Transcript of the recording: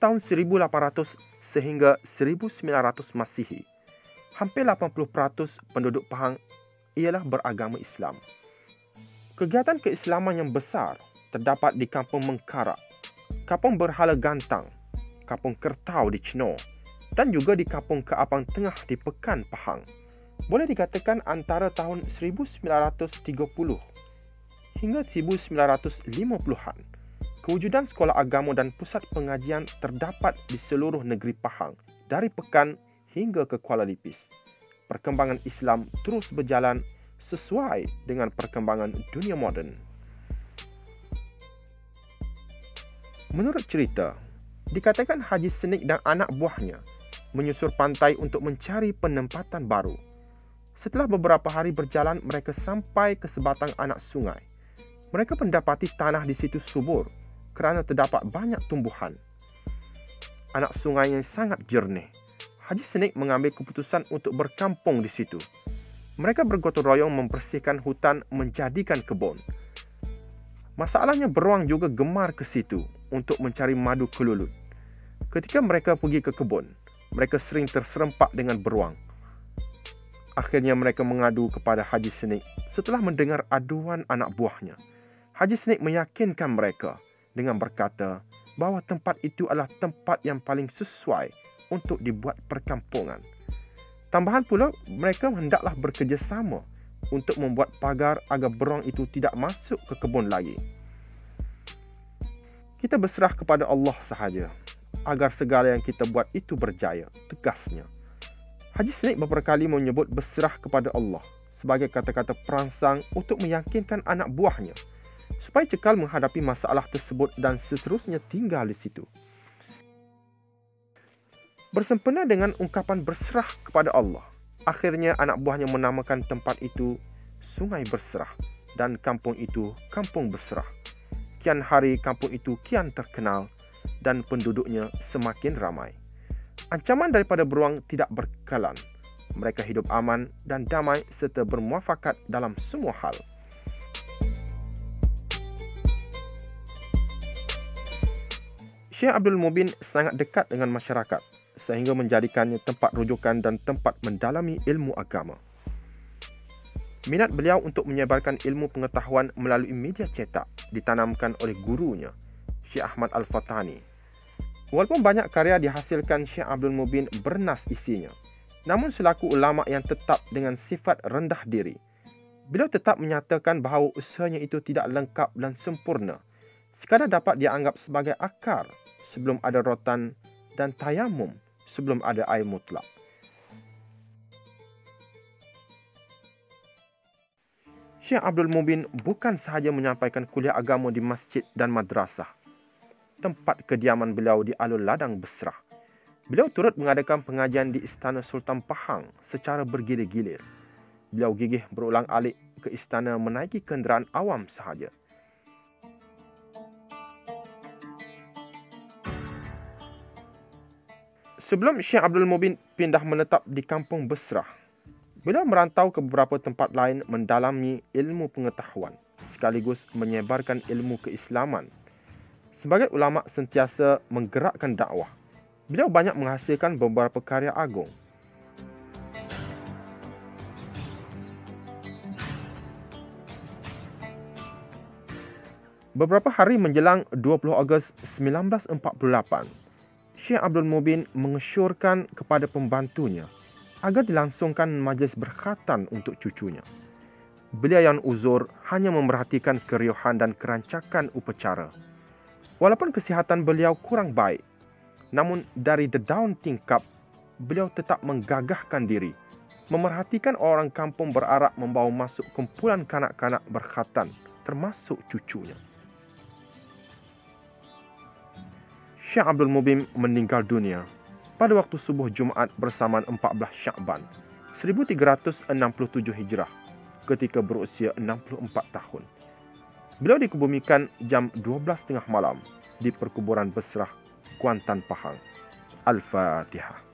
tahun 1800 sehingga 1900 Masihi, hampir 80% penduduk Pahang ialah beragama Islam. Kegiatan keislaman yang besar terdapat di Kampung Mengkarak, Kampung Berhala Gantang, Kampung Kertau di Chenor dan juga di Kampung Keapang Tengah di Pekan, Pahang. Boleh dikatakan antara tahun 1930 hingga 1950-an, kewujudan sekolah agama dan pusat pengajian terdapat di seluruh negeri Pahang, dari Pekan hingga ke Kuala Lipis. Perkembangan Islam terus berjalan sesuai dengan perkembangan dunia moden. Menurut cerita, dikatakan Haji Senik dan anak buahnya menyusur pantai untuk mencari penempatan baru. Setelah beberapa hari berjalan, mereka sampai ke sebatang anak sungai. Mereka mendapati tanah di situ subur kerana terdapat banyak tumbuhan. Anak sungai yang sangat jernih. Haji Senik mengambil keputusan untuk berkampung di situ. Mereka bergotong royong membersihkan hutan menjadikan kebun. Masalahnya beruang juga gemar ke situ untuk mencari madu kelulut. Ketika mereka pergi ke kebun, mereka sering terserempak dengan beruang. Akhirnya mereka mengadu kepada Haji Senik setelah mendengar aduan anak buahnya. Haji Senik meyakinkan mereka dengan berkata bahawa tempat itu adalah tempat yang paling sesuai untuk dibuat perkampungan. Tambahan pula, mereka hendaklah bekerjasama untuk membuat pagar agar beruang itu tidak masuk ke kebun lagi. Kita berserah kepada Allah sahaja agar segala yang kita buat itu berjaya, tegasnya. Haji Senik beberapa kali menyebut berserah kepada Allah sebagai kata-kata perangsang untuk meyakinkan anak buahnya supaya cekal menghadapi masalah tersebut dan seterusnya tinggal di situ. Bersempena dengan ungkapan berserah kepada Allah, akhirnya anak buahnya menamakan tempat itu Sungai Berserah dan kampung itu Kampung Berserah. Kian hari kampung itu kian terkenal dan penduduknya semakin ramai. Ancaman daripada beruang tidak berkelan. Mereka hidup aman dan damai serta bermuafakat dalam semua hal. Syekh Abdul Mubin sangat dekat dengan masyarakat sehingga menjadikannya tempat rujukan dan tempat mendalami ilmu agama. Minat beliau untuk menyebarkan ilmu pengetahuan melalui media cetak ditanamkan oleh gurunya, Syekh Ahmad Al-Fatani. Walaupun banyak karya dihasilkan Syekh Abdul Mubin bernas isinya, namun selaku ulama yang tetap dengan sifat rendah diri, beliau tetap menyatakan bahawa usahanya itu tidak lengkap dan sempurna, sekadar dapat dianggap sebagai akar sebelum ada rotan dan tayamum sebelum ada air mutlak. Syekh Abdul Mubin bukan sahaja menyampaikan kuliah agama di masjid dan madrasah, tempat kediaman beliau di Alun Ladang Besrah. Beliau turut mengadakan pengajian di Istana Sultan Pahang secara bergilir-gilir. Beliau gigih berulang-alik ke istana menaiki kenderaan awam sahaja. Sebelum Syekh Abdul Mubin pindah menetap di Kampung Besrah, beliau merantau ke beberapa tempat lain mendalami ilmu pengetahuan sekaligus menyebarkan ilmu keislaman. Sebagai ulama sentiasa menggerakkan dakwah, beliau banyak menghasilkan beberapa karya agung. Beberapa hari menjelang 20 Ogos 1948, Syekh Abdul Mubin mengesyorkan kepada pembantunya agar dilangsungkan majlis berkhatan untuk cucunya. Beliau yang uzur hanya memerhatikan keriuhan dan kerancakan upacara. Walaupun kesihatan beliau kurang baik, namun dari dedaun tingkap, beliau tetap menggagahkan diri, memerhatikan orang kampung berarak membawa masuk kumpulan kanak-kanak berkhatan, termasuk cucunya. Syekh Abdul Mubin meninggal dunia pada waktu subuh Jumaat bersamaan 14 Syakban 1367 Hijrah ketika berusia 64 tahun. Beliau dikebumikan jam 12.30 malam di perkuburan Besrah, Kuantan, Pahang. Al-Fatihah.